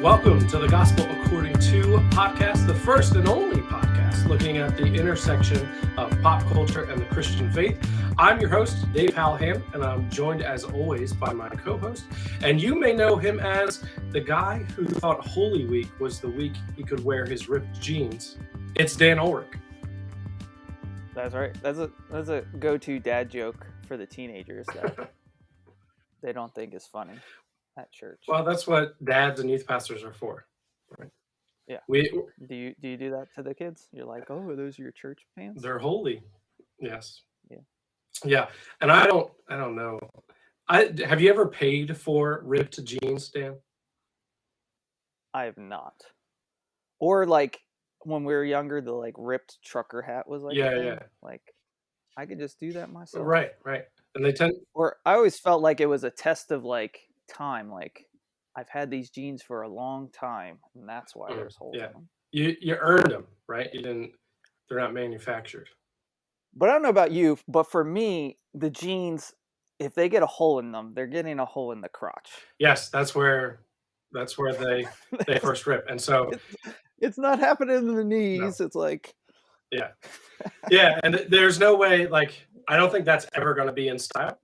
Welcome to the Gospel According to podcast, the first and only podcast looking at the intersection of pop culture and the Christian faith. I'm your host, Dave Hallahan, and I'm joined as always by my co-host. And you may know him as the guy who thought Holy Week was the week he could wear his ripped jeans. It's Dan Ulrich. That's right. That's a go-to dad joke for the teenagers that they don't think is funny at church. Well, that's what dads and youth pastors are for, right? Yeah. Do you do that to the kids? You're like, oh, are those your church pants? They're holy. Yes. Yeah. And I don't know. Have you ever paid for ripped jeans, Dan? I have not. Or like when we were younger, the like ripped trucker hat was like, yeah. Like I could just do that myself. Right. And they tend. Or I always felt like it was a test of like time. Like I've had these jeans for a long time, and that's why there's holes in them. You earned them, right? You didn't. They're not manufactured. But I don't know about you, but for me, the jeans, if they get a hole in them, they're getting a hole in the crotch. Yes, that's where they first rip. And so it's not happening in the knees. No. It's like yeah, and there's no way, like, I don't think that's ever going to be in style.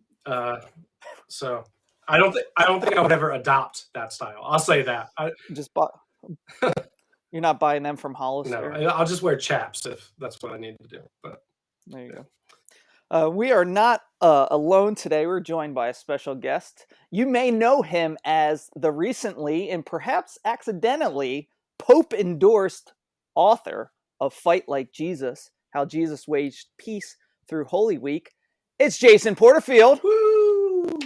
So I don't think I would ever adopt that style. I'll say that. You're not buying them from Hollister? No, I'll just wear chaps if that's what I need to do. But there you go. We are not alone today. We're joined by a special guest. You may know him as the recently and perhaps accidentally Pope-endorsed author of Fight Like Jesus, How Jesus Waged Peace Through Holy Week. It's Jason Porterfield. Woo!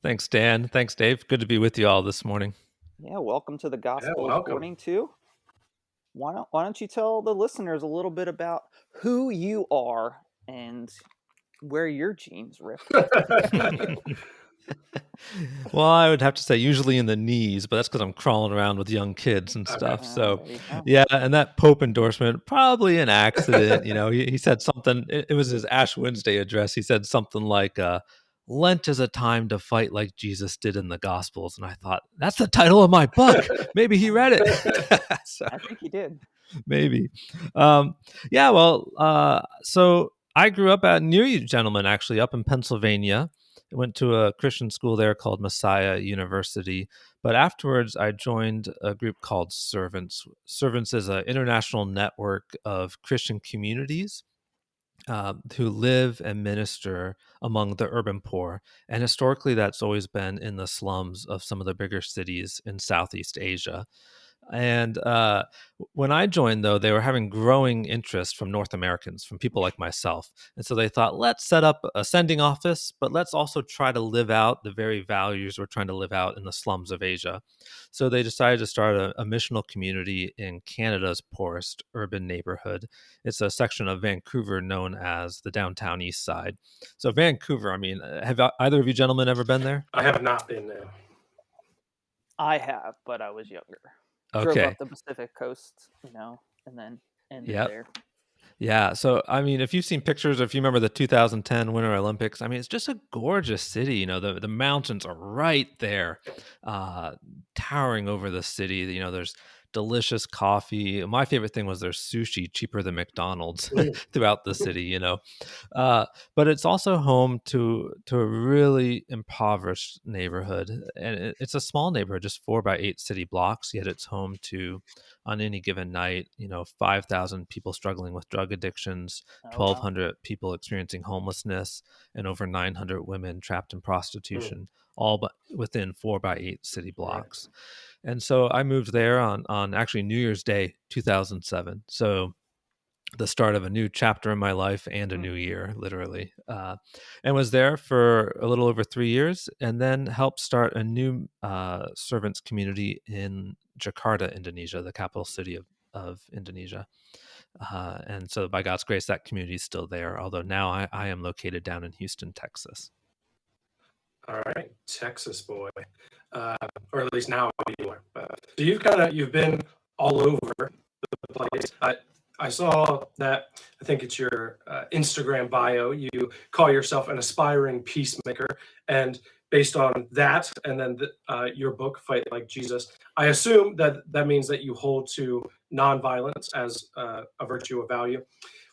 Thanks, Dan. Thanks, Dave. Good to be with you all this morning. Yeah, welcome to the Gospel According to. Why don't you tell the listeners a little bit about who you are and where your jeans rip? Well, I would have to say usually in the knees, but that's because I'm crawling around with young kids and stuff. Okay. So, yeah, and that Pope endorsement, probably an accident. You know, he said something. It was his Ash Wednesday address. He said something like, Lent is a time to fight like Jesus did in the Gospels. And I thought, that's the title of my book. Maybe he read it. So, I think he did. Maybe. So I grew up near you gentlemen, actually, up in Pennsylvania. I went to a Christian school there called Messiah University. But afterwards, I joined a group called Servants. Servants is an international network of Christian communities who live and minister among the urban poor. And historically, that's always been in the slums of some of the bigger cities in Southeast Asia. And when I joined, though, they were having growing interest from North Americans, from people like myself. And so they thought, let's set up a sending office, but let's also try to live out the very values we're trying to live out in the slums of Asia. So they decided to start a missional community in Canada's poorest urban neighborhood. It's a section of Vancouver known as the Downtown East Side. So Vancouver, I mean, have either of you gentlemen ever been there? I have not been there. I have, but I was younger. Okay. Drove up the Pacific Coast, and then ended there. Yeah. So, I mean, if you've seen pictures, or if you remember the 2010 Winter Olympics, I mean, it's just a gorgeous city. You know, the mountains are right there, towering over the city. You know, there's delicious coffee. My favorite thing was there's sushi cheaper than McDonald's throughout the city, you know. But it's also home to a really impoverished neighborhood. And it's a small neighborhood, just 4 by 8 city blocks, yet it's home to, on any given night, 5,000 people struggling with drug addictions, 1,200 people experiencing homelessness, and over 900 women trapped in prostitution, all but within 4 by 8 city blocks. Right. And so I moved there on actually New Year's Day, 2007. So the start of a new chapter in my life and a new year, literally. And was there for a little over 3 years, and then helped start a new servants community in Jakarta, Indonesia, the capital city of Indonesia. And so by God's grace, that community is still there, although now I am located down in Houston, Texas. All right, Texas boy. Or at least now you are. So you've been all over the place. I saw that, I think it's your Instagram bio, you call yourself an aspiring peacemaker. And based on that, and then your book, Fight Like Jesus, I assume that that means that you hold to nonviolence as a virtue of value.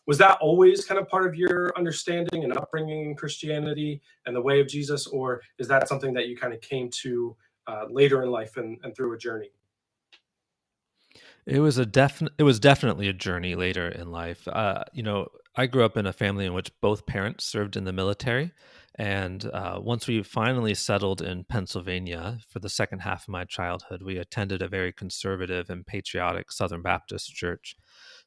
Was that always kind of part of your understanding and upbringing in Christianity and the way of Jesus, or is that something that you kind of came to later in life and through a journey? It was definitely a journey later in life. I grew up in a family in which both parents served in the military, and once we finally settled in Pennsylvania for the second half of my childhood, we attended a very conservative and patriotic Southern Baptist church.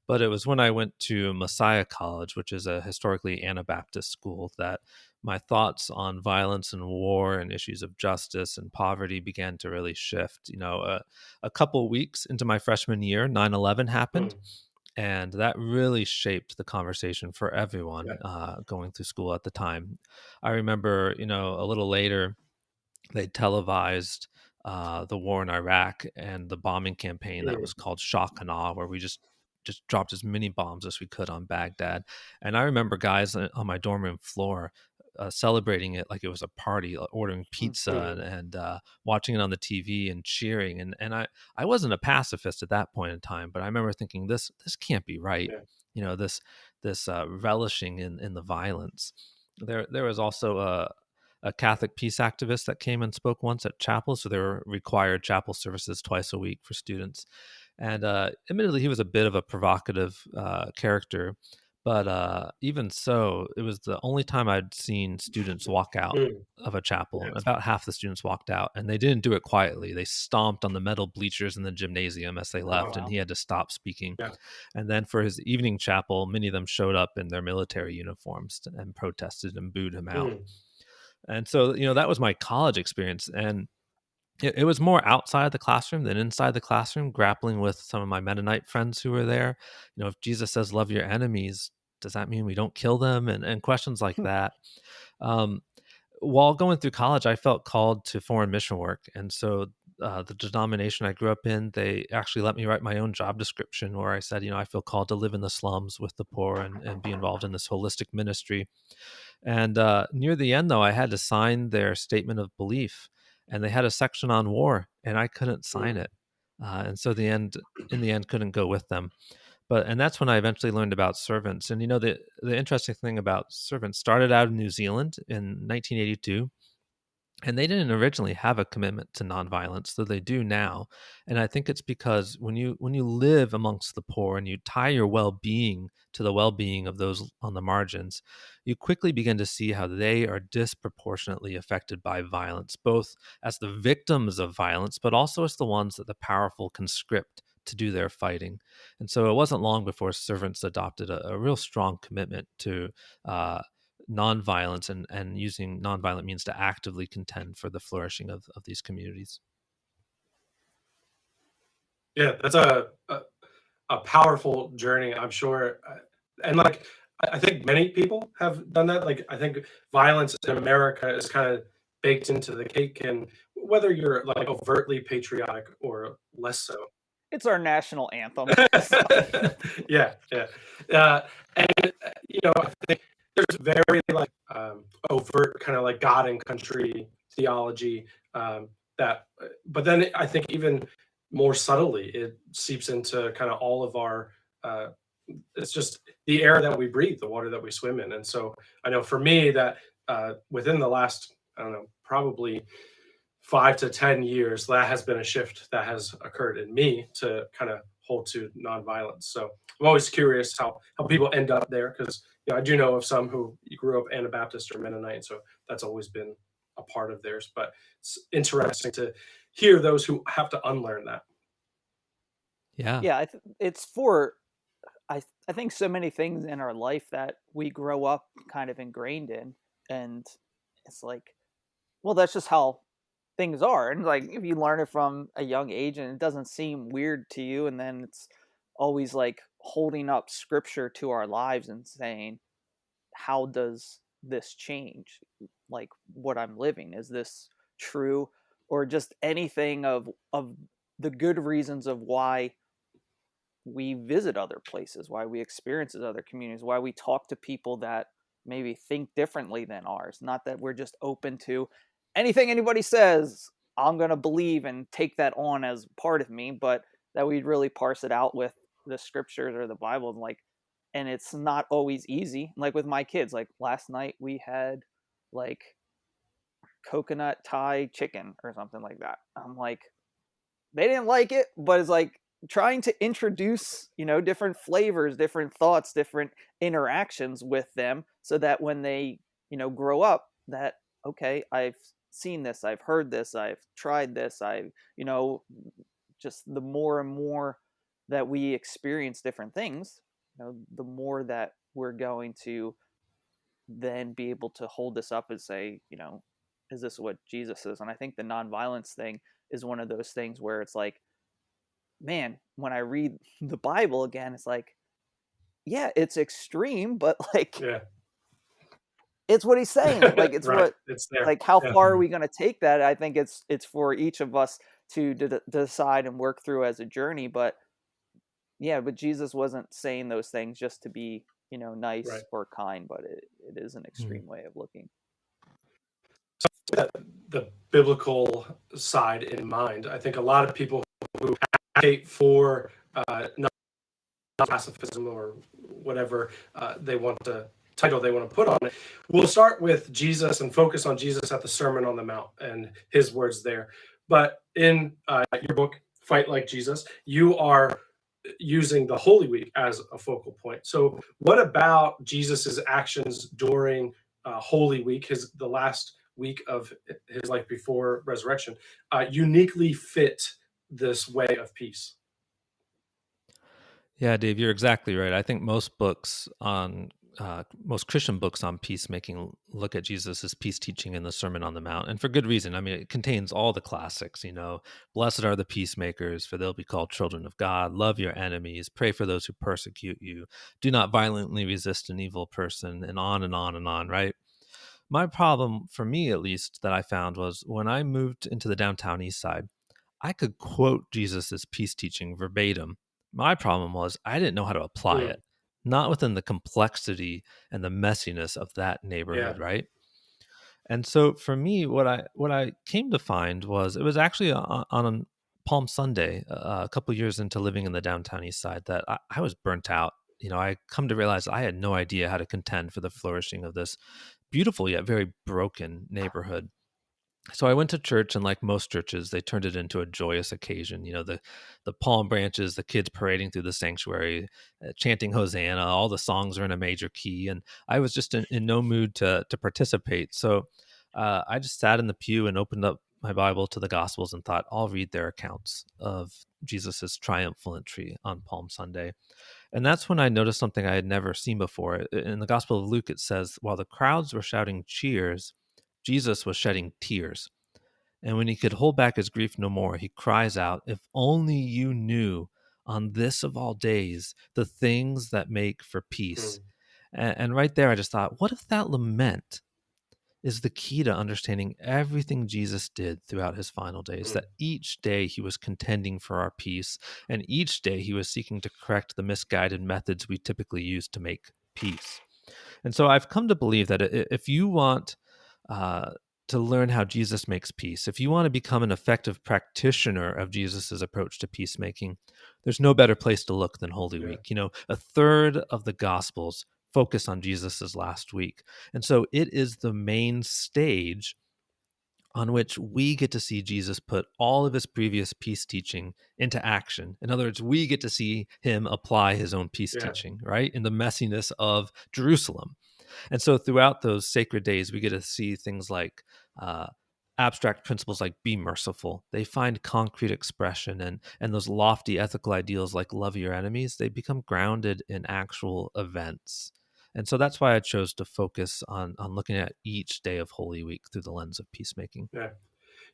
But it was when I went to Messiah College, which is a historically Anabaptist school, that my thoughts on violence and war and issues of justice and poverty began to really shift. A couple weeks into my freshman year, 9/11 happened. Mm, And that really shaped the conversation for everyone yeah. going through school at the time. I remember, a little later, they televised the war in Iraq and the bombing campaign that was Mm, called Shock and Awe, where we just dropped as many bombs as we could on Baghdad. And I remember guys on my dorm room floor celebrating it like it was a party, ordering pizza mm, and watching it on the TV and cheering. And I wasn't a pacifist at that point in time, but I remember thinking this can't be right. yeah. This relishing in the violence. There was also a Catholic peace activist that came and spoke once at chapel. So there were required chapel services twice a week for students. And admittedly, he was a bit of a provocative character. But even so, it was the only time I'd seen students walk out Mm, of a chapel. yeah. And about half the students walked out, and they didn't do it quietly. They stomped on the metal bleachers in the gymnasium as they Oh left, and wow. he had to stop speaking. Yeah. And then for his evening chapel, many of them showed up in their military uniforms and protested and booed him out. Mm, And so, that was my college experience. And it was more outside the classroom than inside the classroom, grappling with some of my Mennonite friends who were there. If Jesus says, love your enemies, does that mean we don't kill them? And questions like that. Um, while going through college, I felt called to foreign mission work. And so the denomination I grew up in, they actually let me write my own job description where I said, I feel called to live in the slums with the poor and be involved in this holistic ministry. And near the end, though, I had to sign their statement of belief, and they had a section on war, and I couldn't sign mm, it. And so in the end, couldn't go with them. And that's when I eventually learned about servants. And the interesting thing about servants started out in New Zealand in 1982, and they didn't originally have a commitment to nonviolence, though they do now. And I think it's because when you live amongst the poor and you tie your well-being to the well-being of those on the margins, you quickly begin to see how they are disproportionately affected by violence, both as the victims of violence, but also as the ones that the powerful conscript to do their fighting. And so it wasn't long before servants adopted a real strong commitment to uh, nonviolence and using nonviolent means to actively contend for the flourishing of these communities. yeah, that's a powerful journey, I'm sure. And like, I think many people have done that. Like, I think violence in America is kind of baked into the cake, and whether you're like overtly patriotic or less so. It's our national anthem. So, Yeah, yeah. Uh, and I think there's very like overt kind of like God and country theology that, but then I think even more subtly it seeps into kind of all of our. It's just the air that we breathe, the water that we swim in, and so I know for me that within the last I don't know probably 5 to 10 years, that has been a shift that has occurred in me to kind of hold to nonviolence. So I'm always curious how people end up there because I do know of some who grew up Anabaptist or Mennonite, so that's always been a part of theirs. But it's interesting to hear those who have to unlearn that. Yeah. yeah, it's for I think so many things in our life that we grow up kind of ingrained in, and it's like, well, that's just how things are. And like, if you learn it from a young age and it doesn't seem weird to you, and then it's always like holding up scripture to our lives and saying, how does this change? Like, what I'm living, is this true? Or just anything of the good reasons of why we visit other places, why we experience other communities, why we talk to people that maybe think differently than ours. Not that we're just open to anything anybody says, I'm going to believe and take that on as part of me, but that we'd really parse it out with the scriptures or the Bible. And like, and it's not always easy. Like with my kids, like last night we had like coconut Thai chicken or something like that. I'm like, they didn't like it, but it's like trying to introduce, different flavors, different thoughts, different interactions with them so that when they, grow up, that, okay, I've seen this, I've heard this, I've tried this, just the more and more that we experience different things, the more that we're going to then be able to hold this up and say, is this what Jesus is? And I think the nonviolence thing is one of those things where it's like, man, when I read the Bible again, it's like, yeah, it's extreme, but like, Yeah. it's what he's saying. Like, it's Right. what, It's there. like, how Yeah. far are we going to take that? I think it's for each of us to decide and work through as a journey. But yeah, but Jesus wasn't saying those things just to be, nice Right. or kind, but it is an extreme way of looking. The biblical side in mind, I think a lot of people who advocate for non-pacifism or whatever they want to title they want to put on it, we'll start with Jesus and focus on Jesus at the Sermon on the Mount and his words there. But in your book, Fight Like Jesus, you are using the Holy Week as a focal point. So what about Jesus's actions during Holy Week, the last week of his life before resurrection, uniquely fit this way of peace? Yeah, Dave, you're exactly right. I think most Christian books on peacemaking look at Jesus' peace teaching in the Sermon on the Mount, and for good reason. I mean, it contains all the classics, blessed are the peacemakers, for they'll be called children of God, love your enemies, pray for those who persecute you, do not violently resist an evil person, and on and on and on, right? My problem, for me at least, that I found was when I moved into the downtown east side, I could quote Jesus's peace teaching verbatim. My problem was I didn't know how to apply it, not within the complexity and the messiness of that neighborhood, Yeah. right? And so for me, what I came to find was it was actually on Palm Sunday, a couple years into living in the downtown east side, that I was burnt out. I come to realize I had no idea how to contend for the flourishing of this beautiful yet very broken neighborhood. So I went to church, and like most churches, they turned it into a joyous occasion. The palm branches, the kids parading through the sanctuary, chanting Hosanna. All the songs are in a major key, and I was just in no mood to participate. So I just sat in the pew and opened up my Bible to the Gospels and thought, I'll read their accounts of Jesus's triumphal entry on Palm Sunday. And that's when I noticed something I had never seen before. In the Gospel of Luke, it says, while the crowds were shouting cheers, Jesus was shedding tears. And when he could hold back his grief no more, he cries out, if only you knew on this of all days the things that make for peace. And right there, I just thought, what if that lament is the key to understanding everything Jesus did throughout his final days, that each day he was contending for our peace, and each day he was seeking to correct the misguided methods we typically use to make peace. And so I've come to believe that if you want to learn how Jesus makes peace, if you want to become an effective practitioner of Jesus's approach to peacemaking, there's no better place to look than Holy Week. A third of the Gospels focus on Jesus's last week. And so it is the main stage on which we get to see Jesus put all of his previous peace teaching into action. In other words, we get to see him apply his own peace teaching, right? In the messiness of Jerusalem. And so throughout those sacred days, we get to see things like abstract principles like be merciful. They find concrete expression, and those lofty ethical ideals like love your enemies, they become grounded in actual events. And so that's why I chose to focus on looking at each day of Holy Week through the lens of peacemaking.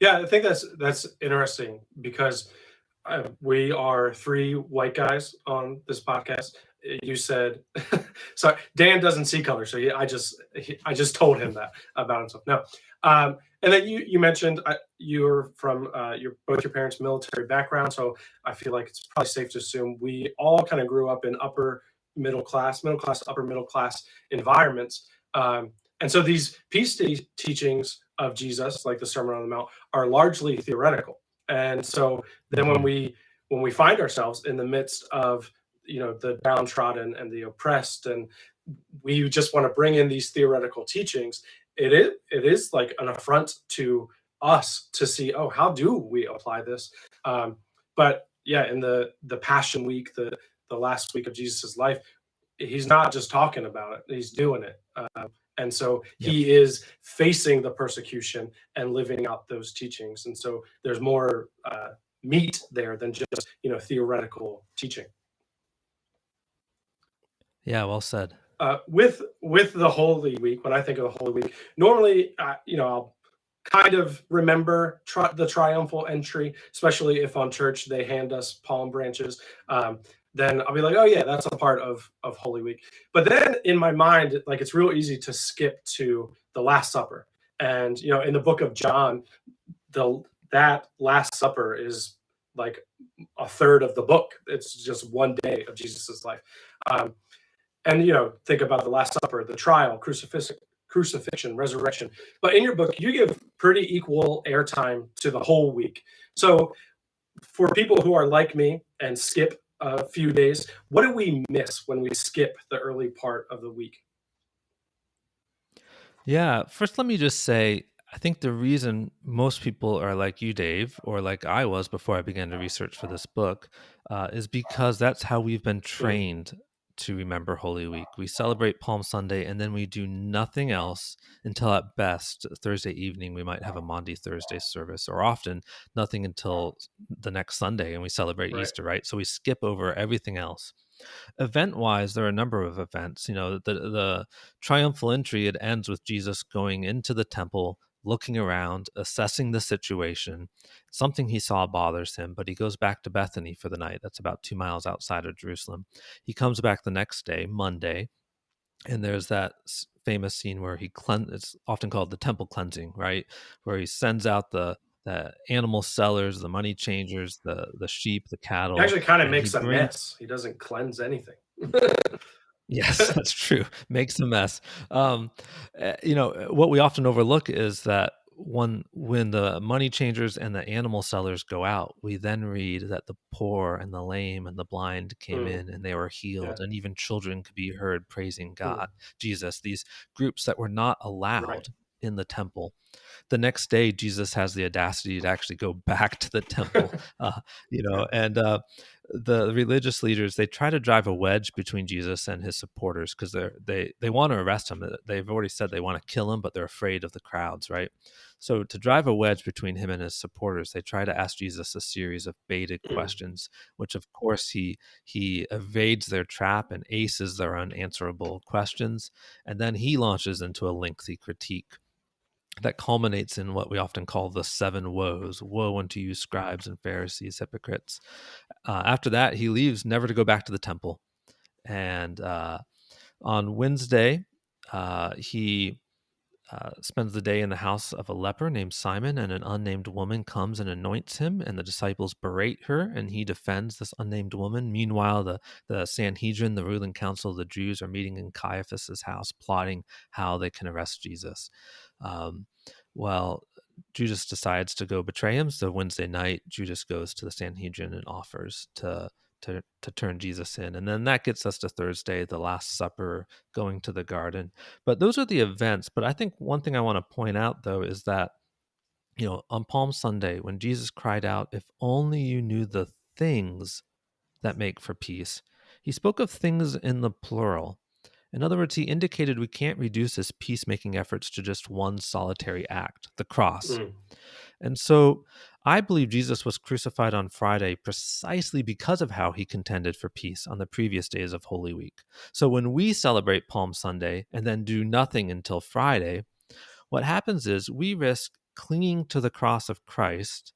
Yeah, I think that's interesting because we are three white guys on this podcast. You said, sorry, Dan doesn't see color, so I just told him that about himself. No, and then you mentioned you're from both your parents' military background, so I feel like it's probably safe to assume we all kind of grew up in upper middle class, upper middle class environments, and so these peace teachings of Jesus, like the Sermon on the Mount, are largely theoretical. And so then when we find ourselves in the midst of the downtrodden and the oppressed, and we just want to bring in these theoretical teachings, it is like an affront to us to see, oh, how do we apply this? But yeah, in the Passion Week, the last week of Jesus's life, he's not just talking about it; he's doing it. And so Yep. he is facing the persecution and living out those teachings. And so there's more meat there than just theoretical teaching. Yeah, well said. With the Holy Week, when I think of the Holy Week, normally I'll kind of remember the triumphal entry, especially if on church they hand us palm branches. Then I'll be like, oh yeah, that's a part of Holy Week. But then in my mind, like, it's real easy to skip to the Last Supper. And in the book of John, that Last Supper is like a third of the book. It's just one day of Jesus's life. And think about the Last Supper, the trial, crucifixion, resurrection. But in your book, you give pretty equal airtime to the whole week. So for people who are like me and skip a few days, what do we miss when we skip the early part of the week? Yeah, first let me just say, I think the reason most people are like you, Dave, or like I was before I began to research for this book, is because that's how we've been Mm, trained to remember Holy Week. We celebrate Palm Sunday and then we do nothing else until at best Thursday evening. We might have a Maundy Thursday service, or often nothing until the next Sunday, and we celebrate right. Easter, right? So we skip over everything else. Event wise, there are a number of events. The triumphal entry, it ends with Jesus going into the temple, looking around, assessing the situation. Something he saw bothers him, but he goes back to Bethany for the night. That's about 2 miles outside of Jerusalem. He comes back the next day, Monday, and there's that famous scene where it's often called the temple cleansing, right? Where he sends out the animal sellers, the money changers, the sheep, the He cattle, actually kind of and he makes a brings. mess. He doesn't cleanse anything. Yes, that's true. Makes a mess. What we often overlook is that when the money changers and the animal sellers go out, we then read that the poor and the lame and the blind came Mm, in and they were healed, yeah. and even children could be heard praising Mm, God, Jesus, these groups that were not right. allowed in the temple. The next day, Jesus has the audacity to actually go back to the temple, Yeah. and the religious leaders, they try to drive a wedge between Jesus and his supporters because they want to arrest him. They've already said they want to kill him, but they're afraid of the crowds, right? So to drive a wedge between him and his supporters, they try to ask Jesus a series of baited Mm, questions, which of course he evades their trap and aces their unanswerable questions, and then he launches into a lengthy critique that culminates in what we often call the seven woes. Woe unto you, scribes and Pharisees, hypocrites. After that, he leaves, never to go back to the temple. And on Wednesday, he spends the day in the house of a leper named Simon, and an unnamed woman comes and anoints him, and the disciples berate her, and he defends this unnamed woman. Meanwhile, the Sanhedrin, the ruling council of the Jews, are meeting in Caiaphas's house, plotting how they can arrest Jesus. Um, well, Judas decides to go betray him. So Wednesday night, Judas goes to the Sanhedrin and offers to turn Jesus in. And then that gets us to Thursday, the Last Supper, going to the garden. But those are the events. But I think one thing I want to point out, though, is that, on Palm Sunday, when Jesus cried out, "If only you knew the things that make for peace," he spoke of things in the plural. In other words, he indicated we can't reduce his peacemaking efforts to just one solitary act, the cross. mm, And so I believe Jesus was crucified on Friday precisely because of how he contended for peace on the previous days of Holy Week. So when we celebrate Palm Sunday and then do nothing until Friday, what happens is we risk clinging to the cross of Christ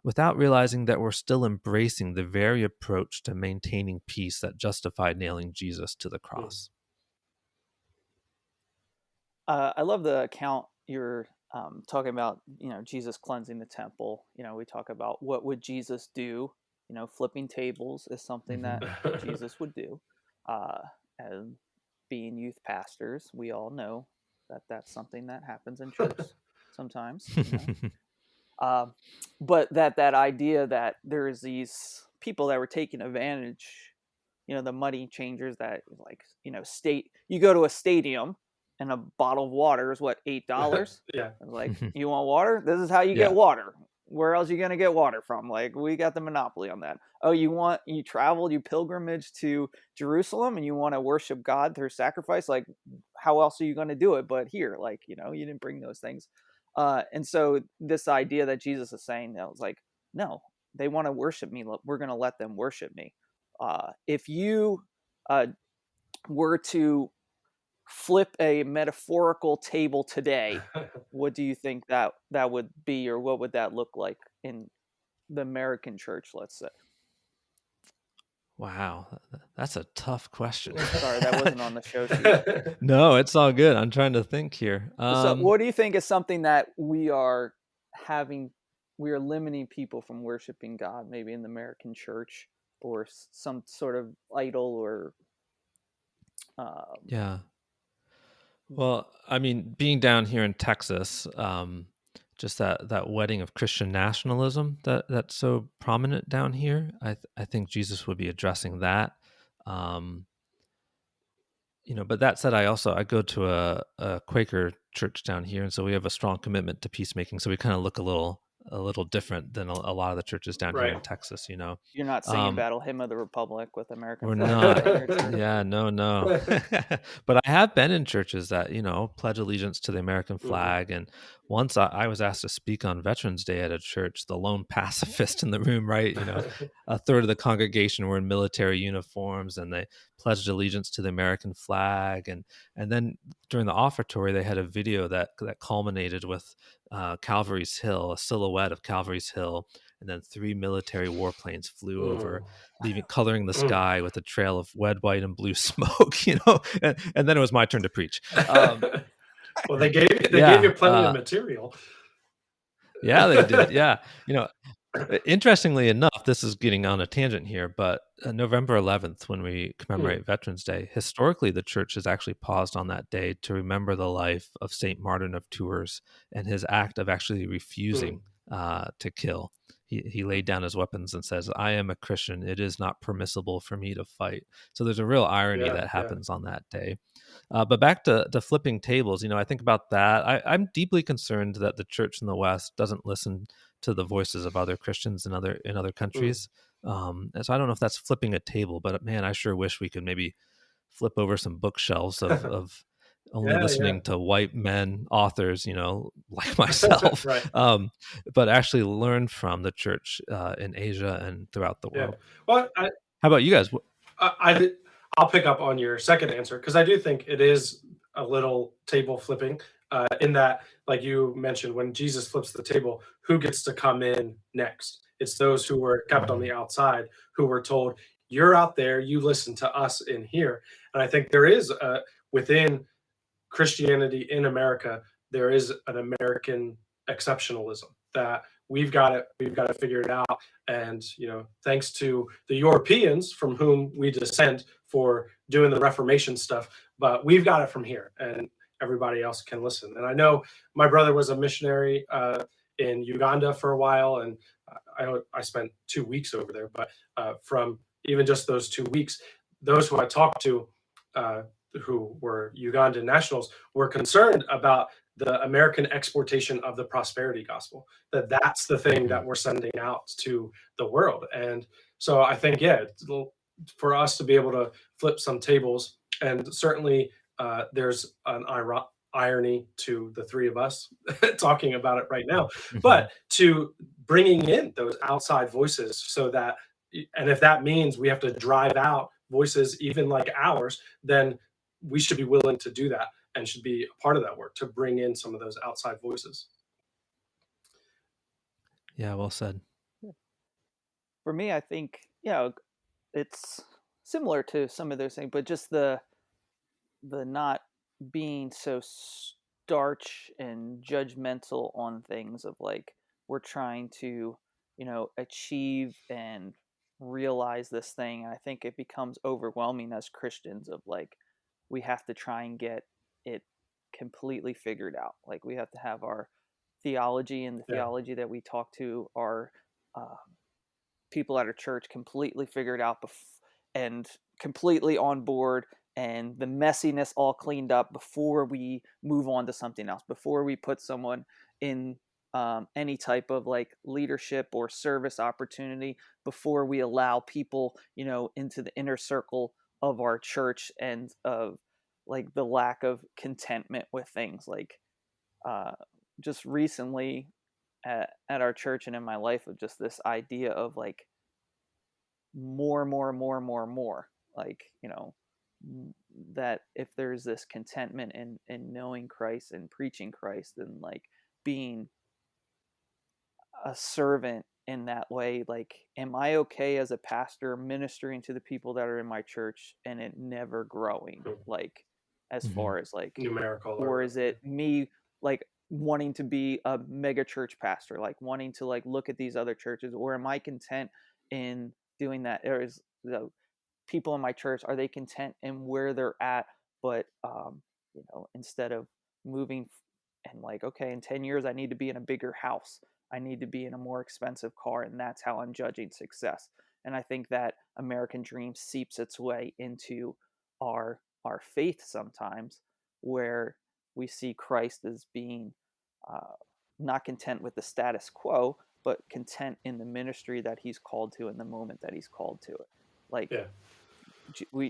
without realizing that we're still embracing the very approach to maintaining peace that justified nailing Jesus to the mm. cross. I love the account you're talking about. Jesus cleansing the temple. We talk about what would Jesus do. Flipping tables is something that Jesus would do. And being youth pastors, we all know that that's something that happens in church. sometimes, but that idea that there's these people that were taking advantage, the money changers that like, you go to a stadium and a bottle of water is what, $8? Yeah. Like, you want water? This is how you Yeah. get water. Where else are you going to get water from? Like, we got the monopoly on that. Oh, you traveled, you pilgrimage to Jerusalem and you want to worship God through sacrifice? Like, how else are you going to do it but here? Like, you didn't bring those things. And so this idea that Jesus is saying, that was like, no, they want to worship me. We're going to let them worship me. If you were to flip a metaphorical table today, what do you think that would be, or what would that look like in the American church, let's say? Wow, that's a tough question. Sorry, that wasn't on the show sheet. No, it's all good. I'm trying to think here. So what do you think is something that we are limiting people from worshiping God, maybe in the American church, or some sort of idol, or Yeah. Well, I mean, being down here in Texas, just that wedding of Christian nationalism that's so prominent down here. I think Jesus would be addressing that. Um, but that said, I go to a Quaker church down here, and so we have a strong commitment to peacemaking. So we kind of look a little different than a lot of the churches down here in Right. Texas. you're not singing Battle Hymn of the Republic with American We're flag not. in your church? Yeah, no. But I have been in churches that, pledge allegiance to the American flag. And once I was asked to speak on Veterans Day at a church, the lone pacifist in the room, right? A third of the congregation were in military uniforms and they pledged allegiance to the American flag. And then during the offertory, they had a video that culminated with Calvary's Hill, a silhouette of Calvary's Hill. And then 3 military warplanes flew over, coloring the sky with a trail of red, white, and blue smoke. And then it was my turn to preach. Well, they gave you plenty of material. Yeah, they did. Yeah, interestingly enough, this is getting on a tangent here, but November 11th, when we commemorate Veterans Day, historically the church has actually paused on that day to remember the life of Saint Martin of Tours and his act of actually refusing to kill. He laid down his weapons and says, "I am a Christian. It is not permissible for me to fight." So there's a real irony that happens on that day. But back to flipping tables, I think about that. I'm deeply concerned that the church in the West doesn't listen to the voices of other Christians in other countries. And so I don't know if that's flipping a table, but man, I sure wish we could maybe flip over some bookshelves of only listening to white men authors, like myself, Right. but actually learn from the church in Asia and throughout the world. Well, how about you guys? I'll pick up on your second answer because I do think it is a little table flipping in that, like you mentioned, when Jesus flips the table, who gets to come in next? It's those who were kept on the outside who were told, "You're out there, you listen to us in here." And I think there is within Christianity in America, there is an American exceptionalism that we've got to figure it out. And thanks to the Europeans from whom we descend for doing the Reformation stuff, but we've got it from here, and everybody else can listen. And I know my brother was a missionary in Uganda for a while, and I spent 2 weeks over there. But from even just those 2 weeks, those who I talked to, who were Ugandan nationals, were concerned about the American exportation of the prosperity gospel, that's the thing that we're sending out to the world. And so I think, for us to be able to flip some tables, and certainly there's an irony to the three of us talking about it right now, but to bringing in those outside voices so that, and if that means we have to drive out voices even like ours, then we should be willing to do that and should be a part of that work to bring in some of those outside voices. Yeah, well said. For me, I think, it's similar to some of those things, but just the not being so starch and judgmental on things of like, we're trying to, achieve and realize this thing. I think it becomes overwhelming as Christians of like, we have to try and get it completely figured out. Like, we have to have our theology, and the Yeah. theology that we talk to are people at our church completely figured out and completely on board, and the messiness all cleaned up before we move on to something else, before we put someone in any type of like leadership or service opportunity, before we allow people, into the inner circle of our church, and of like the lack of contentment with things. Like just recently at our church and in my life, of just this idea of like more, like, that if there's this contentment in knowing Christ and preaching Christ, and like being a servant in that way, like, am I okay as a pastor ministering to the people that are in my church and it never growing, like, as Mhm. far as like, Numerical, or is it me like wanting to be a mega church pastor, like wanting to like look at these other churches, or am I content in doing that? Or is the people in my church, are they content in where they're at, but instead of moving and like, okay, in 10 years I need to be in a bigger house, I need to be in a more expensive car, and that's how I'm judging success. And I think that American dream seeps its way into our faith sometimes, where we see Christ as being uh, not content with the status quo, but content in the ministry that he's called to in the moment that he's called to it. Like, yeah,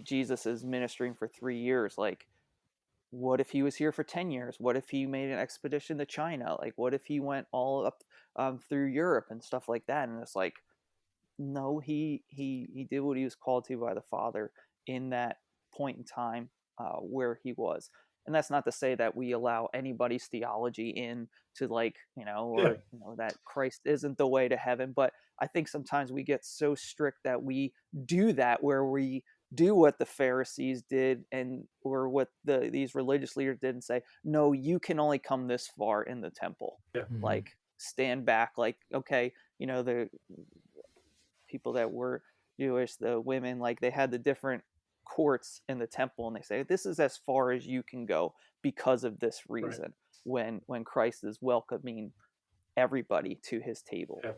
Jesus is ministering for 3 years. Like, what if he was here for 10 years? What if he made an expedition to China? Like, what if he went all up through Europe and stuff like that? And it's like, no, he did what he was called to by the Father in that point in time where he was. And that's not to say that we allow anybody's theology in to, like, yeah, or that Christ isn't the way to heaven. But I think sometimes we get so strict that we do that, where we do what the Pharisees did, and or what these religious leaders did, and say, no, you can only come this far in the temple. yeah, Mhm. Like, stand back. Like, okay, the people that were Jewish, the women, like, they had the different courts in the temple, and they say, this is as far as you can go because of this right, reason. When Christ is welcoming everybody to his table. yeah,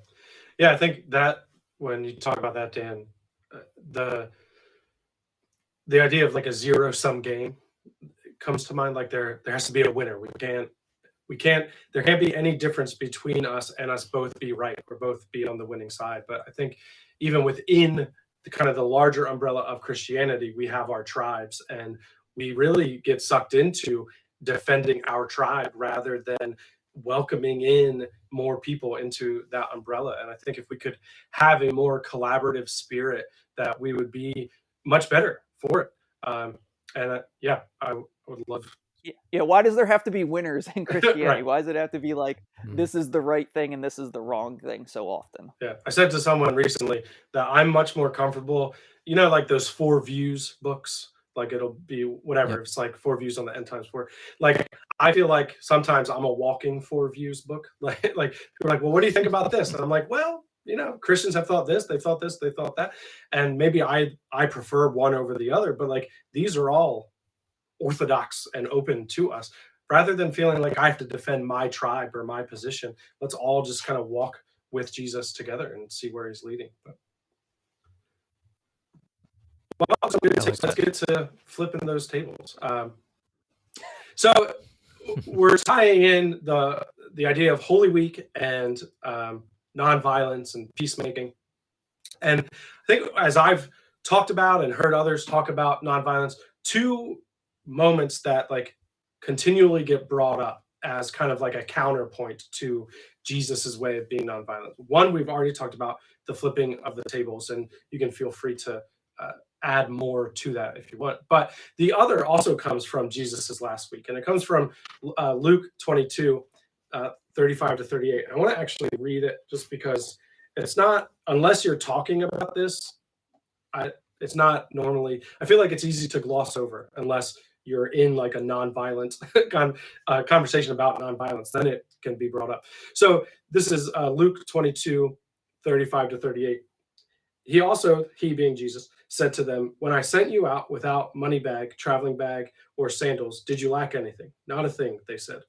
yeah. I think that when you talk about that, Dan, uh, the the idea of like a zero sum game comes to mind. Like there has to be a winner. We can't there can't be any difference between us and us both be right or both be on the winning side. But I think even within the kind of the larger umbrella of Christianity, we have our tribes, and we really get sucked into defending our tribe rather than welcoming in more people into that umbrella. And I think if we could have a more collaborative spirit, that we would be much better for it. And yeah, I would love. Yeah, why does there have to be winners in Christianity? Right. Why does it have to be like, Mhm. this is the right thing and this is the wrong thing so often? Yeah, I said to someone recently that I'm much more comfortable, like those four views books, like it'll be whatever. Yep. It's like four views on the end times four. Like I feel like sometimes I'm a walking four views book. Like people are like, well, what do you think about this? And I'm like, well, Christians have thought this, they thought this, they thought that, and maybe I prefer one over the other, but like these are all orthodox and open to us. Rather than feeling like I have to defend my tribe or my position, let's all just kind of walk with Jesus together and see where he's leading. But well, so I like let's that. get to flipping those tables. So we're tying in the idea of Holy Week and nonviolence and peacemaking. And I think as I've talked about and heard others talk about nonviolence, two moments that like continually get brought up as kind of like a counterpoint to Jesus's way of being nonviolent. One, we've already talked about the flipping of the tables, and you can feel free to uh, add more to that if you want. But the other also comes from Jesus's last week, and it comes from Luke 22, 35 to 38. I want to actually read it just because it's not, unless you're talking about this, it's not normally, I feel like it's easy to gloss over unless you're in like a nonviolent conversation about nonviolence, then it can be brought up. So this is Luke 22, 35 to 38. He being Jesus, said to them, when I sent you out without money bag, traveling bag, or sandals, did you lack anything? Not a thing, they said.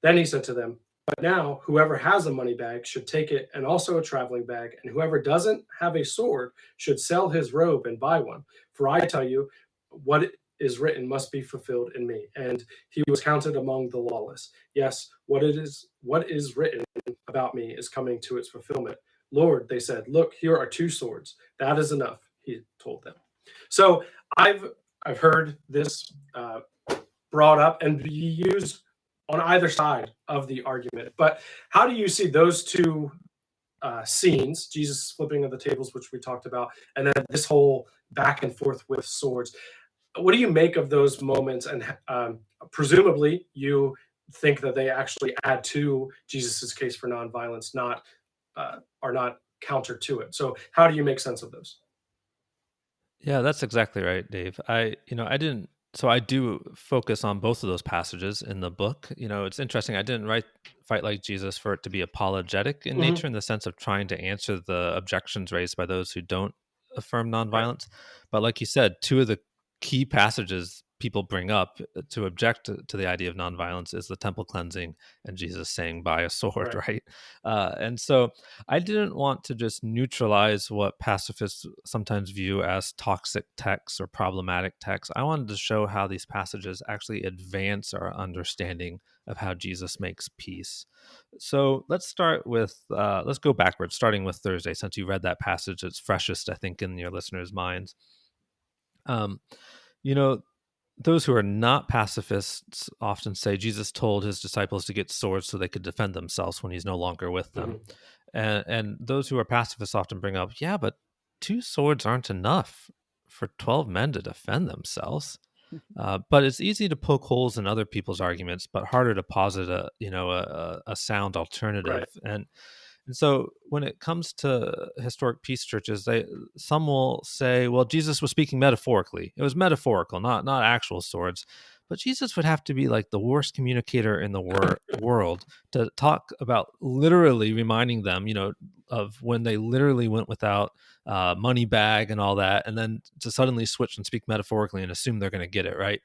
Then he said to them, But now, whoever has a money bag should take it, and also a traveling bag, and whoever doesn't have a sword should sell his robe and buy one. For I tell you, what is written must be fulfilled in me. And he was counted among the lawless. Yes, what is written about me is coming to its fulfillment. Lord, they said, look, here are two swords. That is enough, he told them. So I've heard this brought up and be used on either side of the argument. But how do you see those two scenes, Jesus flipping of the tables, which we talked about, and then this whole back and forth with swords? What do you make of those moments? And presumably, you think that they actually add to Jesus's case for nonviolence, not are not counter to it. So, how do you make sense of those? Yeah, that's exactly right, Dave. I didn't, so I do focus on both of those passages in the book. It's interesting. I didn't write Fight Like Jesus for it to be apologetic in Hmm. nature, in the sense of trying to answer the objections raised by those who don't affirm Right. nonviolence. But like you said, two of the key passages people bring up to object to the idea of nonviolence is the temple cleansing and Jesus saying, buy a sword, Right. right? And so I didn't want to just neutralize what pacifists sometimes view as toxic texts or problematic texts. I wanted to show how these passages actually advance our understanding of how Jesus makes peace. So let's let's go backwards, starting with Thursday, since you read that passage. It's freshest, I think, in your listeners' minds. Um, you know, those who are not pacifists often say Jesus told his disciples to get swords so they could defend themselves when he's no longer with them. Hmm. And those who are pacifists often bring up, yeah, but two swords aren't enough for 12 men to defend themselves. But it's easy to poke holes in other people's arguments, but harder to posit a sound Right. alternative. And so when it comes to historic peace churches, some will say, well, Jesus was speaking metaphorically. It was metaphorical, not actual swords. But Jesus would have to be like the worst communicator in the world to talk about literally reminding them, of when they literally went without money bag and all that, and then to suddenly switch and speak metaphorically and assume they're going to get it right.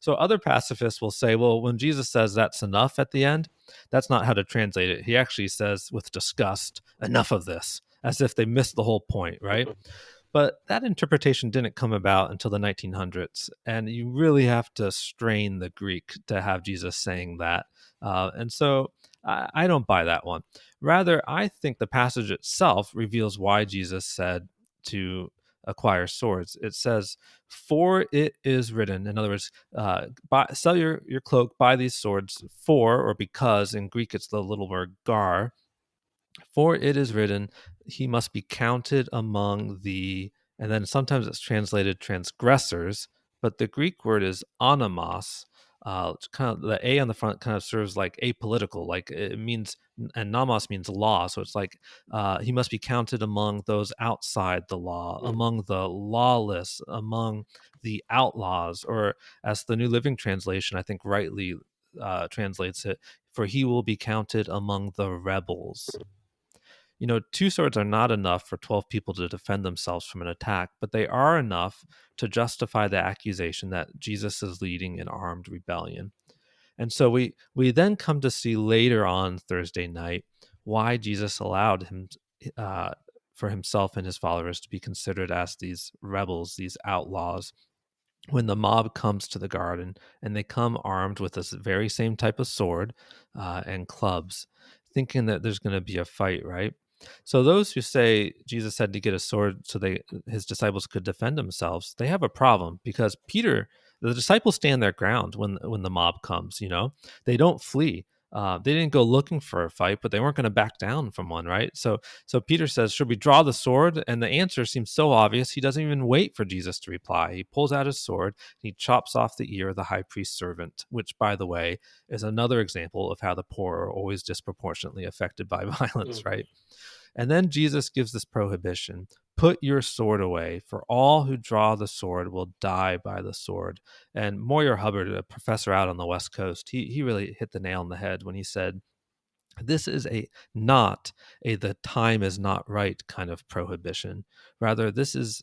So other pacifists will say, well, when Jesus says that's enough at the end, that's not how to translate it. He actually says with disgust, enough of this, as if they missed the whole point, right? But that interpretation didn't come about until the 1900s. And you really have to strain the Greek to have Jesus saying that. And so I don't buy that one. Rather, I think the passage itself reveals why Jesus said to acquire swords. It says, for it is written. In other words, sell your cloak, buy these swords, for or because, in Greek it's the little word gar, for it is written, he must be counted among the, and then sometimes it's translated transgressors, but the Greek word is onamos. It's kind of the A on the front kind of serves like apolitical, like it means, and nomos means law. So it's like he must be counted among those outside the law, Mhm. among the lawless, among the outlaws, or as the New Living Translation, I think rightly translates it, for he will be counted among the rebels. Two swords are not enough for 12 people to defend themselves from an attack, but they are enough to justify the accusation that Jesus is leading an armed rebellion. And so we then come to see later on Thursday night why Jesus allowed him for himself and his followers to be considered as these rebels, these outlaws, when the mob comes to the garden and they come armed with this very same type of sword and clubs, thinking that there's going to be a fight, right? So those who say Jesus had to get a sword so his disciples could defend themselves, they have a problem because the disciples stand their ground when the mob comes. They don't flee. They didn't go looking for a fight, but they weren't going to back down from one, right? So Peter says, should we draw the sword? And the answer seems so obvious. He doesn't even wait for Jesus to reply. He pulls out his sword. And he chops off the ear of the high priest's servant, which, by the way, is another example of how the poor are always disproportionately affected by violence, Mhm. right? And then Jesus gives this prohibition: put your sword away, for all who draw the sword will die by the sword. And Moyer Hubbard, a professor out on the West Coast, he really hit the nail on the head when he said, this is not a the time is not right kind of prohibition. Rather, this is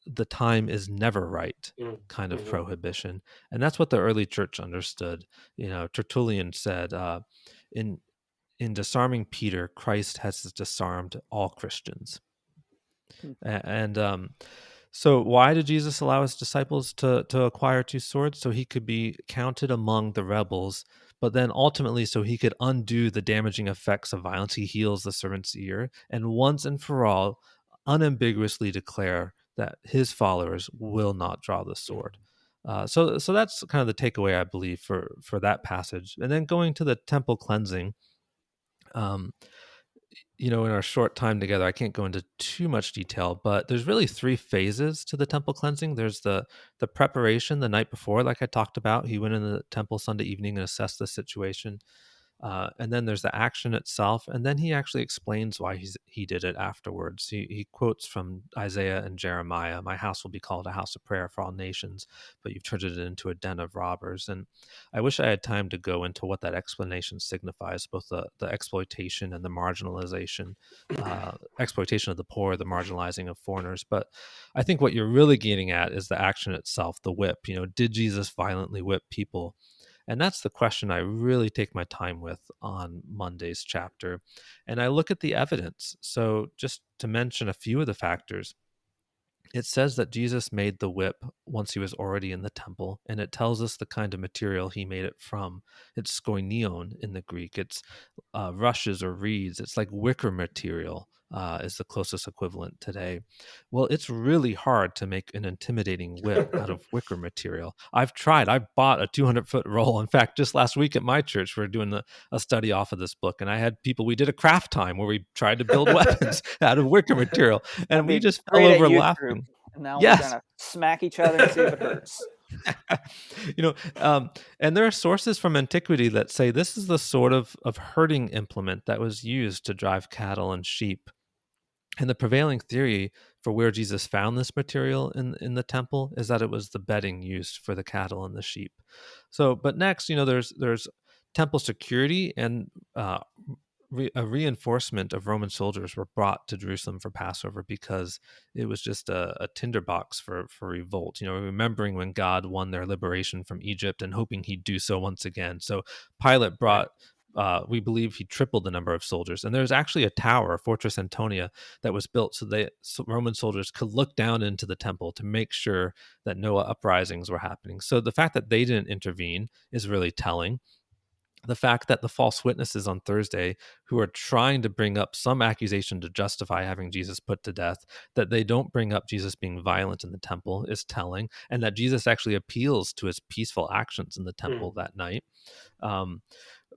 the time is never right Mhm. kind of Mhm. prohibition. And that's what the early church understood. Tertullian said, in in disarming Peter, Christ has disarmed all Christians. Hmm. And so why did Jesus allow his disciples to acquire two swords? So he could be counted among the rebels, but then ultimately so he could undo the damaging effects of violence. He heals the servant's ear, and once and for all, unambiguously declare that his followers will not draw the sword. So that's kind of the takeaway, I believe, for that passage. And then going to the temple cleansing, um, in our short time together, I can't go into too much detail, but there's really three phases to the temple cleansing. There's the preparation the night before, like I talked about. He went in the temple Sunday evening and assessed the situation. And then there's the action itself, and then he actually explains why he did it afterwards. He quotes from Isaiah and Jeremiah, "My house will be called a house of prayer for all nations, but you've turned it into a den of robbers." And I wish I had time to go into what that explanation signifies, both the exploitation and the marginalization, exploitation of the poor, the marginalizing of foreigners. But I think what you're really getting at is the action itself, the whip. Did Jesus violently whip people? And that's the question I really take my time with on Monday's chapter. And I look at the evidence. So, just to mention a few of the factors, it says that Jesus made the whip once he was already in the temple, and it tells us the kind of material he made it from. It's skoinion in the Greek. It's rushes or reeds. It's like wicker material is the closest equivalent today. Well, it's really hard to make an intimidating whip out of wicker material. I've tried. I bought a 200-foot roll. In fact, just last week at my church, we are doing a study off of this book, and I had people, we did a craft time where we tried to build weapons out of wicker material, and That'd we be just fell great at over youth group. laughing. And now we're Yes. gonna smack each other and see if it hurts. you know, and there are sources from antiquity that say this is the sort of herding implement that was used to drive cattle and sheep. And the prevailing theory for where Jesus found this material in the temple is that it was the bedding used for the cattle and the sheep. So, but next, there's temple security, and a reinforcement of Roman soldiers were brought to Jerusalem for Passover because it was just a tinderbox for revolt. Remembering when God won their liberation from Egypt and hoping he'd do so once again. So Pilate brought. We believe he tripled the number of soldiers. And there's actually a tower, Fortress Antonia, that was built so Roman soldiers could look down into the temple to make sure that no uprisings were happening. So the fact that they didn't intervene is really telling. The fact that the false witnesses on Thursday, who are trying to bring up some accusation to justify having Jesus put to death, that they don't bring up Jesus being violent in the temple is telling, and that Jesus actually appeals to his peaceful actions in the temple that night.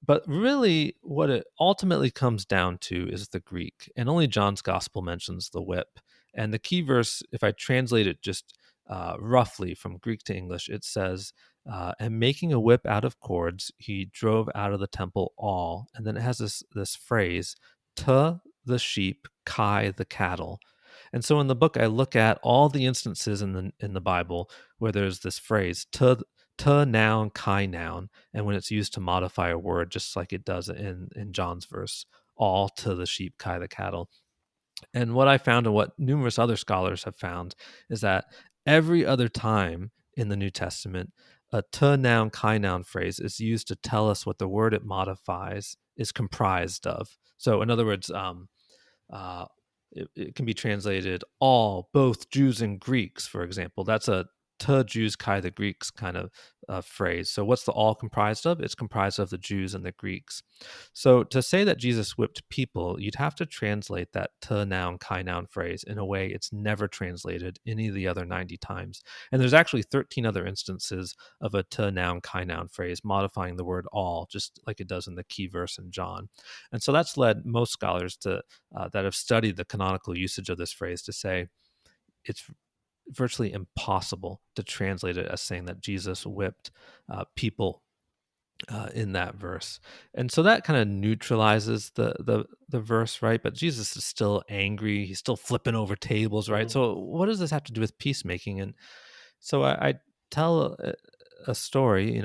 But really, what it ultimately comes down to is the Greek, and only John's gospel mentions the whip. And the key verse, if I translate it just roughly from Greek to English, it says, "And making a whip out of cords, he drove out of the temple all." And then it has this phrase, "to the sheep, kai the cattle." And so in the book, I look at all the instances in the Bible where there's this phrase, to noun, kai noun, and when it's used to modify a word, just like it does in John's verse, all to the sheep, kai the cattle. And what I found, and what numerous other scholars have found, is that every other time in the New Testament, a to noun, kai noun phrase is used to tell us what the word it modifies is comprised of. So, in other words, uh, it can be translated all, both Jews and Greeks, for example. That's a to Jews, kai the Greeks kind of phrase. So what's the all comprised of? It's comprised of the Jews and the Greeks. So to say that Jesus whipped people, you'd have to translate that to noun, kai noun phrase in a way it's never translated any of the other 90 times. And there's actually 13 other instances of a to noun, kai noun phrase modifying the word all, just like it does in the key verse in John. And so that's led most scholars to that have studied the canonical usage of this phrase to say it's virtually impossible to translate it as saying that Jesus whipped people in that verse. And so that kind of neutralizes the verse, right? But Jesus is still angry. He's still flipping over tables, right? So what does this have to do with peacemaking? And so I tell a story,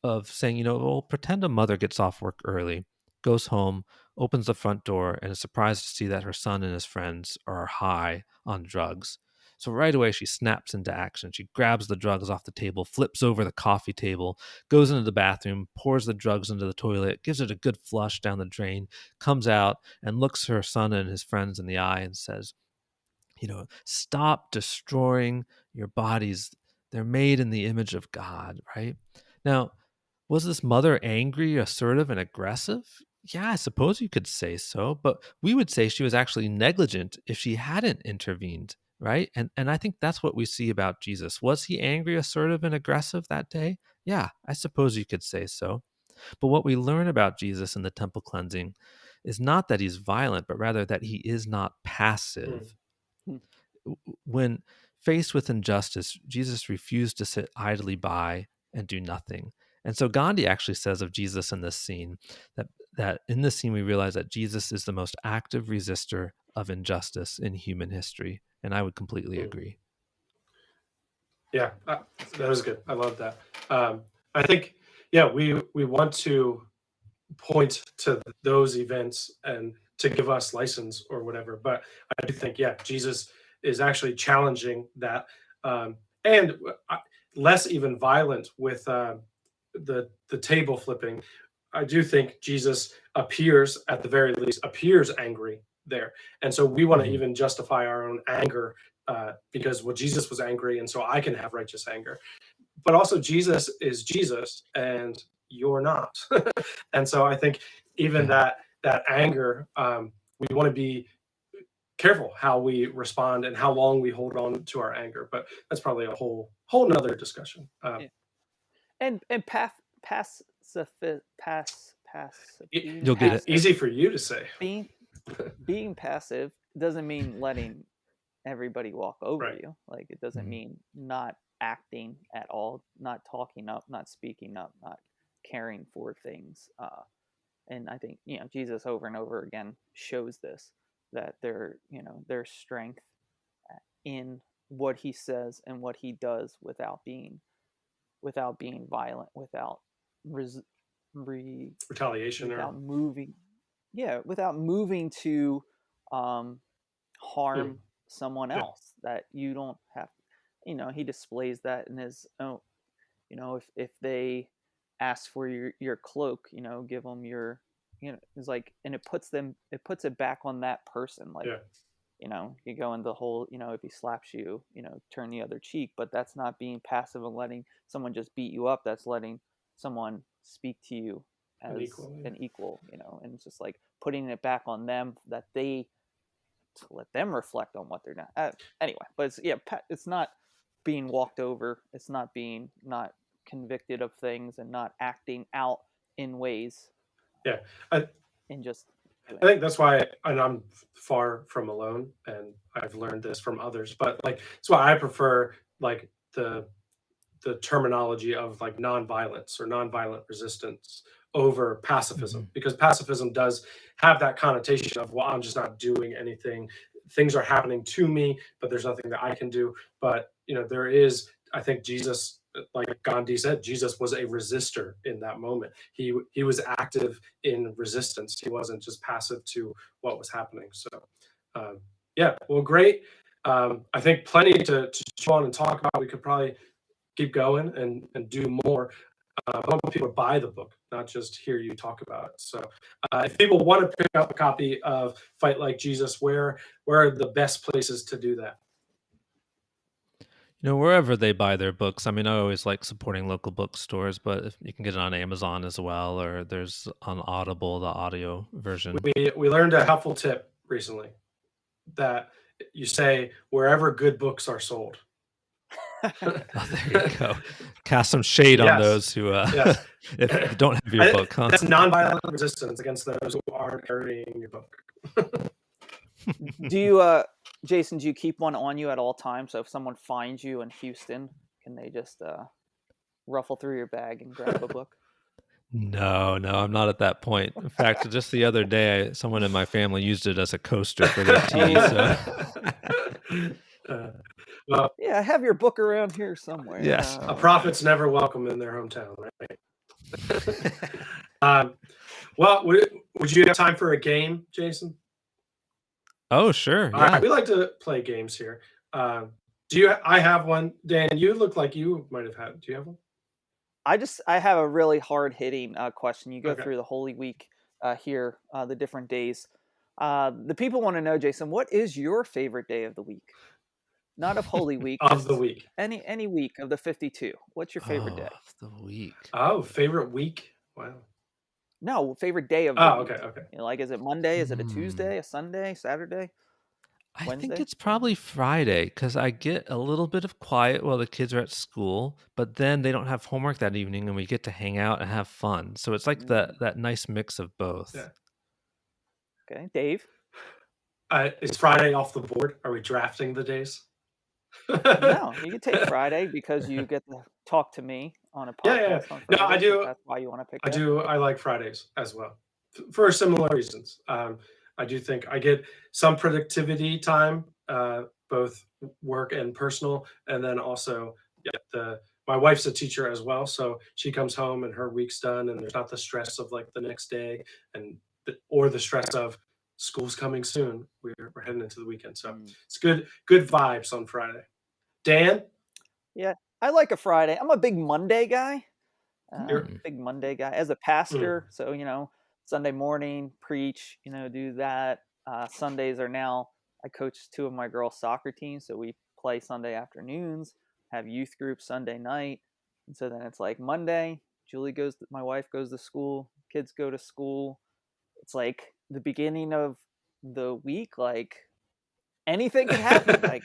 of saying, well, pretend a mother gets off work early, goes home, opens the front door, and is surprised to see that her son and his friends are high on drugs. So right away, she snaps into action. She grabs the drugs off the table, flips over the coffee table, goes into the bathroom, pours the drugs into the toilet, gives it a good flush down the drain, comes out and looks her son and his friends in the eye and says, stop destroying your bodies. They're made in the image of God, right? Now, was this mother angry, assertive, and aggressive? Yeah, I suppose you could say so, but we would say she was actually negligent if she hadn't intervened, right? And I think that's what we see about Jesus. Was he angry, assertive, and aggressive that day? Yeah, I suppose you could say so. But what we learn about Jesus in the temple cleansing is not that he's violent, but rather that he is not passive. Hmm. When faced with injustice, Jesus refused to sit idly by and do nothing. And so Gandhi actually says of Jesus in this scene that in this scene we realize that Jesus is the most active resistor of injustice in human history. And I would completely agree. Yeah, that was good. I love that. I think, yeah, we want to point to those events and to give us license or whatever. But I do think, yeah, Jesus is actually challenging that, and less even violent with the table flipping. I do think Jesus appears, at the very least, appears angry there, and so we want to even justify our own anger because well, Jesus was angry, and so I can have righteous anger. But also, Jesus is Jesus, and you're not. And so I think even that anger, we want to be careful how we respond and how long we hold on to our anger. But that's probably a whole nother discussion. Yeah. And pass You'll get it. Easy for you to say. Being passive doesn't mean letting everybody walk over Right. you. Like it doesn't mean not acting at all, not talking up, not speaking up, not caring for things. And I think Jesus over and over again shows this, that there's strength in what he says and what he does without being violent, without Retaliation without or moving without moving to harm someone Yeah. else, that you don't have. He displays that in his own. If they ask for your cloak, give them your. It's like, and it puts it back on that person. Like, Yeah. you go in the whole, if he slaps you, turn the other cheek. But that's not being passive and letting someone just beat you up. That's letting someone speak to you as an equal, and it's just like putting it back on them, that to let them reflect on what they're doing. Anyway, but it's not being walked over. It's not being not convicted of things and not acting out in ways. Yeah. And just I think that's why, and I'm far from alone, and I've learned this from others, but like, that's why I prefer like the terminology of like nonviolence or nonviolent resistance over pacifism, because pacifism does have that connotation of, well, I'm just not doing anything. Things are happening to me, but there's nothing that I can do. But there is, I think Jesus, like Gandhi said, Jesus was a resistor in that moment. He was active in resistance. He wasn't just passive to what was happening. So yeah, well, great. I think plenty to chew on and talk about. We could probably keep going and do more. I want people to buy the book, not just hear you talk about it. So if people want to pick up a copy of Fight Like Jesus, where are the best places to do that? Wherever they buy their books. I mean, I always like supporting local bookstores, but if you can get it on Amazon as well, or there's on Audible, the audio version. We learned a helpful tip recently, that you say wherever good books are sold. There you go. Cast some shade on those who if you don't have your book. Huh? That's nonviolent resistance against those who aren't carrying your book. Do you, Jason, do you keep one on you at all times? So if someone finds you in Houston, can they just ruffle through your bag and grab a book? No, I'm not at that point. In fact, just the other day, someone in my family used it as a coaster for their tea. Well, I have your book around here somewhere. Yes. A prophet's never welcome in their hometown, right? Well, would you have time for a game, Jason? Oh, sure. All right, we like to play games here. I have one. Dan, you look like you might have had. Do you have one? I have a really hard hitting question. You go Okay. through the Holy Week here, the different days. The people want to know, Jason, what is your favorite day of the week? Not of Holy Week, Of just the week. any week of the 52. What's your favorite Oh, day? the week. Oh, favorite week. Wow. No, favorite day of the Oh, week. okay. You know, like, is it Monday? Is it a Hmm. Tuesday? A Sunday? Saturday? I think Wednesday? it's probably Friday because I get a little bit of quiet while the kids are at school, but then they don't have homework that evening and we get to hang out and have fun. So it's like that nice mix of both. Yeah. Okay, Dave. Is Friday off the board? Are we drafting the days? No, you can take Friday because you get to talk to me on a Yeah. podcast on No, I Friday. do. That's why you want to pick I that. do. I like Fridays as well, for similar reasons. I do think I get some productivity time, both work and personal, and then also, yeah, my wife's a teacher as well, so she comes home and her week's done, and there's not the stress of like the next day, or the stress of school's coming soon. We're heading into the weekend, so it's good vibes on Friday. Dan, Yeah, I like a Friday. I'm a big Monday guy. you're Big Monday guy as a mm, pastor. So, Sunday morning, preach, do that. Sundays are now, I coach two of my girls' soccer teams. So we play Sunday afternoons, have youth group Sunday night. And so then it's like Monday, my wife goes to school, kids go to school. It's like the beginning of the week, like anything could happen. Like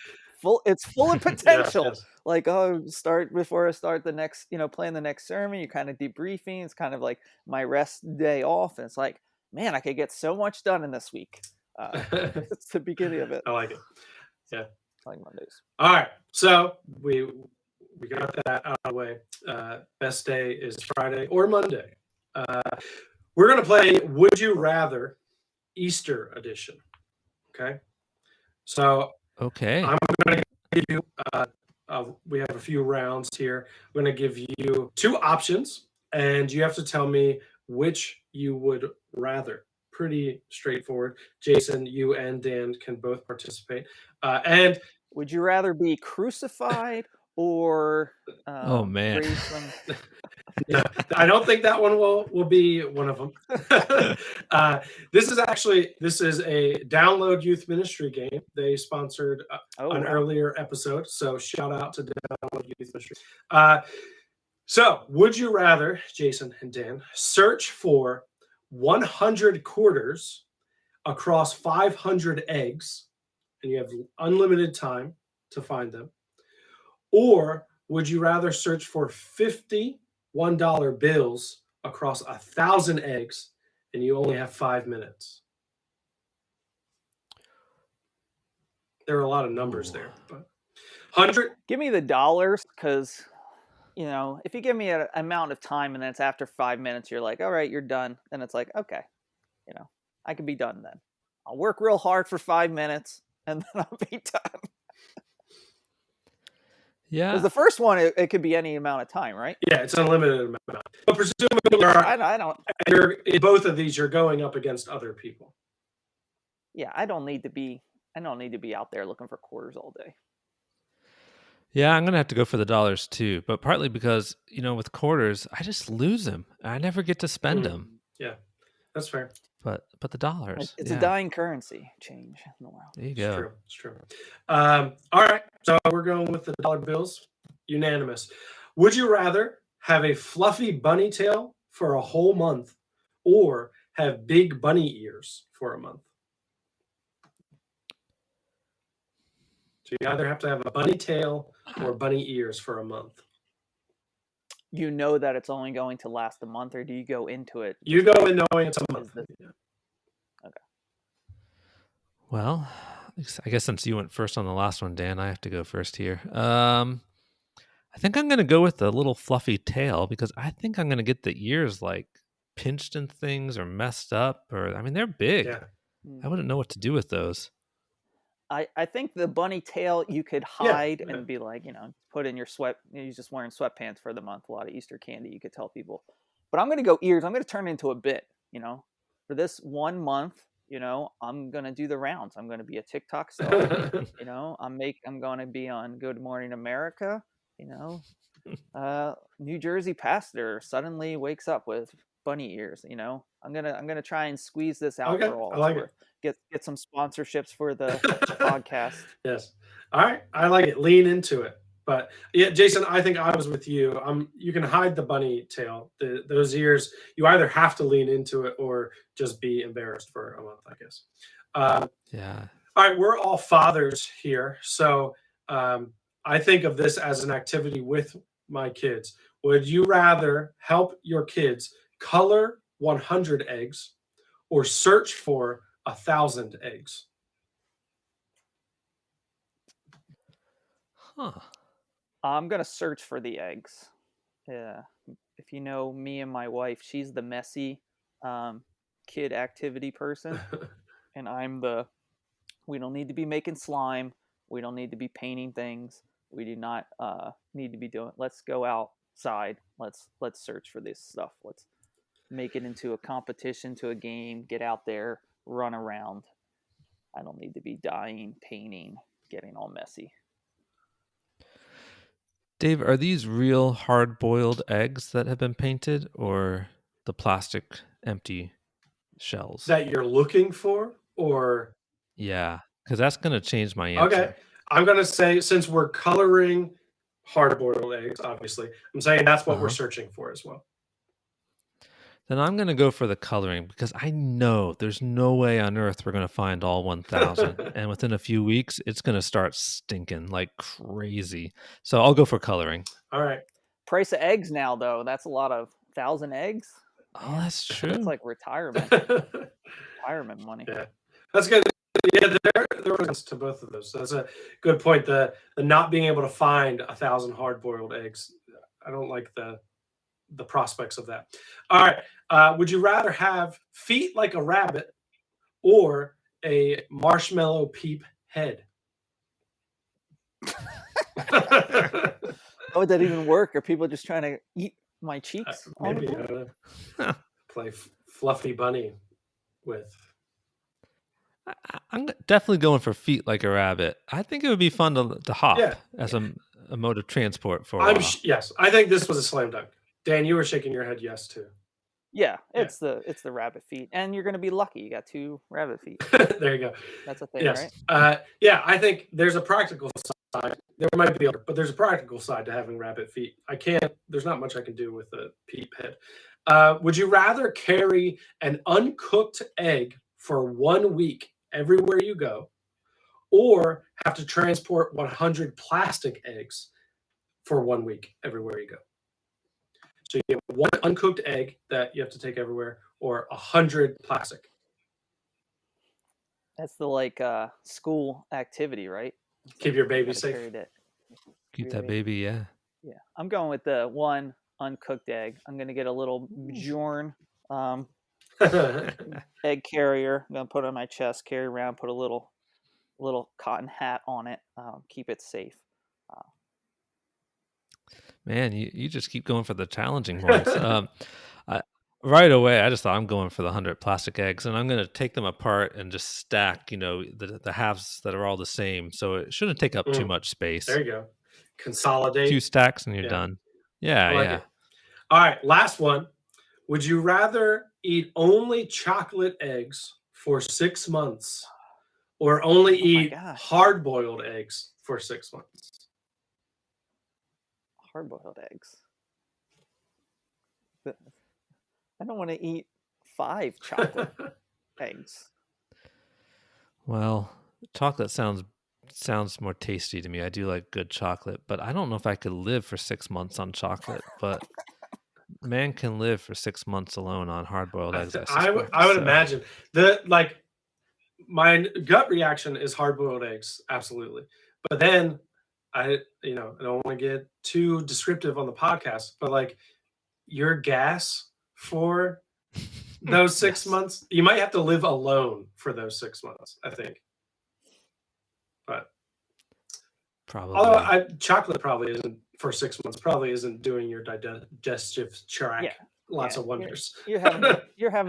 it's full of potential. yes. Like, oh, before I start the next, plan the next sermon, you're kind of debriefing. It's kind of like my rest day off. And it's like, man, I could get so much done in this week. It's the beginning of it. I like it. Yeah. I like Mondays. All right. So we got that out of the way. Best day is Friday or Monday. We're gonna play Would You Rather Easter edition. Okay. So Okay. I'm gonna give you. We have a few rounds here. I'm gonna give you two options, and you have to tell me which you would rather. Pretty straightforward. Jason, you and Dan can both participate. And Would you rather be crucified or Oh, man. raised from? yeah, I don't think that one will be one of them. This is a Download Youth Ministry game. They sponsored an earlier episode, so shout out to Download Youth Ministry. So, would you rather, Jason and Dan, search for 100 quarters across 500 eggs, and you have unlimited time to find them, or would you rather search for 50 $1 bills across 1,000 eggs, and you only have 5 minutes? There are a lot of numbers there, but 100. Give me the dollars, because if you give me an amount of time and then it's after 5 minutes, you're like, all right, you're done. Then it's like, okay, I can be done then. I'll work real hard for 5 minutes and then I'll be done. Yeah. Because the first one, it could be any amount of time, right? Yeah, it's unlimited amount. But presumably, I don't. in both of these, you're going up against other people. Yeah, I don't need to be out there looking for quarters all day. Yeah, I'm going to have to go for the dollars too, but partly because, with quarters, I just lose them. I never get to spend them. Yeah, that's fair. But the dollars. It's a dying currency change in the world. There you go. It's true. All right, so we're going with the dollar bills. Unanimous. Would you rather have a fluffy bunny tail for a whole month or have big bunny ears for a month? So you either have to have a bunny tail or bunny ears for a month. You know that it's only going to last a month, or do you go into it? You go in knowing it's a month. Okay. Well, I guess since you went first on the last one, Dan, I have to go first here. I think I'm going to go with the little fluffy tail because I think I'm going to get the ears like pinched in things or messed up, or they're big. Yeah. I wouldn't know what to do with those. I think the bunny tail you could hide and be like, put in your you're just wearing sweatpants for the month. A lot of Easter candy you could tell people. But I'm going to go ears. I'm going to turn it into a bit, For this 1 month, I'm gonna do the rounds. I'm gonna be a TikTok star. I'm gonna be on Good Morning America. New Jersey pastor suddenly wakes up with bunny ears. I'm gonna try and squeeze this out Okay, for all I it's like worth. Get some sponsorships for the it. podcast. Yes. All right. I like it. Lean into it. But yeah, Jason, I think I was with you. You can hide the bunny tail. Those ears, you either have to lean into it or just be embarrassed for a month, I guess. Yeah. All right, we're all fathers here, so I think of this as an activity with my kids. Would you rather help your kids color 100 eggs or search for 1,000 eggs? Huh. I'm gonna search for the eggs. Yeah. If you know me and my wife, she's the messy kid activity person, and we don't need to be making slime. We don't need to be painting things. We do not need to be doing. Let's go outside. Let's search for this stuff. Let's make it into a competition, to a game. Get out there, run around. I don't need to be dyeing, painting, getting all messy. Dave, are these real hard-boiled eggs that have been painted, or the plastic empty shells? That you're looking for, or Yeah, because that's going to change my okay, answer. I'm gonna say, since we're coloring hard-boiled eggs, obviously, I'm saying that's what we're Uh-huh. searching for as well. Then I'm going to go for the coloring because I know there's no way on earth we're going to find all 1,000. And within a few weeks, it's going to start stinking like crazy. So I'll go for coloring. All right. Price of eggs now, though, that's a lot of 1,000 eggs. Oh, Man, that's that's true. like retirement money. Yeah, that's good. Yeah, there was to both of those. So that's a good point. The not being able to find 1,000 hard-boiled eggs. I don't like the prospects of that. All right. Would you rather have feet like a rabbit or a marshmallow peep head? Oh, would that even work? Are people just trying to eat my cheeks? Maybe play fluffy bunny with. I'm definitely going for feet like a rabbit. I think it would be fun to hop Yeah. as a mode of transport for a while. Yes. I think this was a slam dunk. Dan, you were shaking your head yes too. Yeah, it's the rabbit feet, and you're gonna be lucky. You got 2 rabbit feet. There you go. That's a thing, Yes. right? Yeah, I think there's a practical side. There might be other, but there's a practical side to having rabbit feet. There's not much I can do with a peep head. Would you rather carry an uncooked egg for 1 week everywhere you go, or have to transport 100 plastic eggs for 1 week everywhere you go? So you get 1 uncooked egg that you have to take everywhere, or 100 plastic. That's the school activity, right? Keep your You baby gotta safe. carry that. Keep your that baby, yeah. Yeah, I'm going with the 1 uncooked egg. I'm gonna get a little Bjorn egg carrier. I'm gonna put it on my chest, carry around, put a little cotton hat on it, keep it safe. Man, you just keep going for the challenging ones. Right away, I just thought I'm going for the 100 plastic eggs, and I'm going to take them apart and just stack, the halves that are all the same. So it shouldn't take up too much space. There you go. A Consolidate. few stacks and you're done. Yeah, I like yeah. it. All right, last one. Would you rather eat only chocolate eggs for 6 months, or only eat hard-boiled eggs for 6 months? Hard-boiled eggs. I don't want to eat 5 chocolate eggs. Well, chocolate sounds more tasty to me. I do like good chocolate, but I don't know if I could live for 6 months on chocolate. But man can live for 6 months alone on hard-boiled eggs. I would imagine my gut reaction is hard-boiled eggs, absolutely. But then I don't want to get too descriptive on the podcast, but your gas for those 6 months, you might have to live alone for those 6 months, I think. But probably, although chocolate probably isn't for 6 months, probably isn't doing your digestive tract lots of wonders. You're having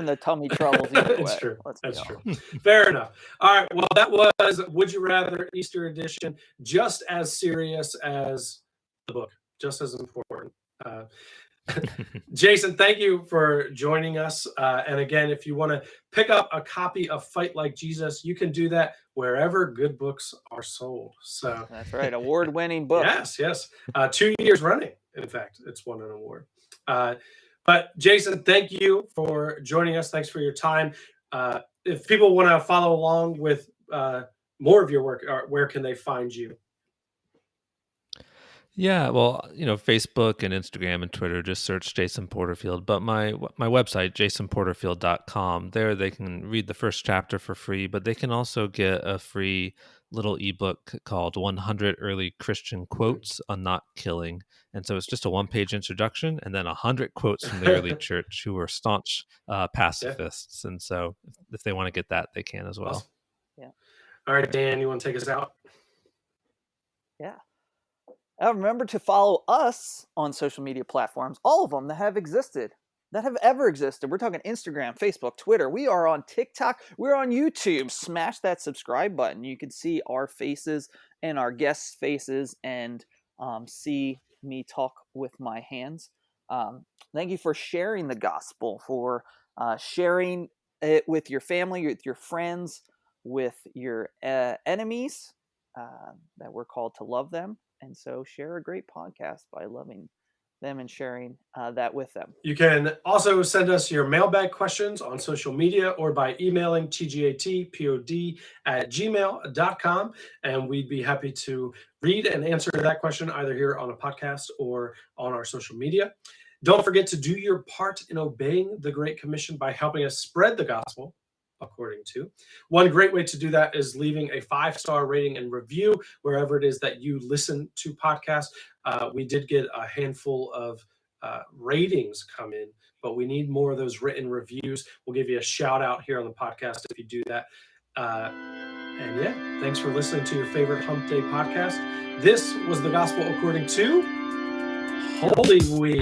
the tummy troubles either way. It's true. Let's That's be true. honest. Fair enough. All right. Well, that was Would You Rather Easter edition, just as serious as the book, just as important. Jason, thank you for joining us. And again, if you want to pick up a copy of Fight Like Jesus, you can do that wherever good books are sold. So That's right. Award-winning book. Yes. 2 years running. In fact, it's won an award. But Jason, thank you for joining us. Thanks for your time. If people want to follow along with more of your work, where can they find you? Yeah, well, Facebook and Instagram and Twitter, just search Jason Porterfield. But my website, jasonporterfield.com, there they can read the first chapter for free, but they can also get a free little ebook called 100 Early Christian Quotes on Not Killing. And so it's just a one-page introduction and then 100 quotes from the early church who were staunch pacifists. And so if they want to get that, they can as well. Awesome. Yeah. All right, Dan, you want to take us out? Yeah. Remember to follow us on social media platforms, all of them that have ever existed. We're talking Instagram, Facebook, Twitter. We are on TikTok. We're on YouTube. Smash that subscribe button. You can see our faces and our guests' faces and see me talk with my hands. Thank you for sharing the gospel, for sharing it with your family, with your friends, with your enemies, that we're called to love them. And so share a great podcast by loving them and sharing that with them. You can also send us your mailbag questions on social media or by emailing tgatpod@gmail.com. And we'd be happy to read and answer that question either here on a podcast or on our social media. Don't forget to do your part in obeying the Great Commission by helping us spread the gospel according to. One great way to do that is leaving a 5-star rating and review wherever it is that you listen to podcasts. We did get a handful of ratings come in, but we need more of those written reviews. We'll give you a shout out here on the podcast if you do that. And yeah, thanks for listening to your favorite Hump Day podcast. This was the Gospel According to Holy Week.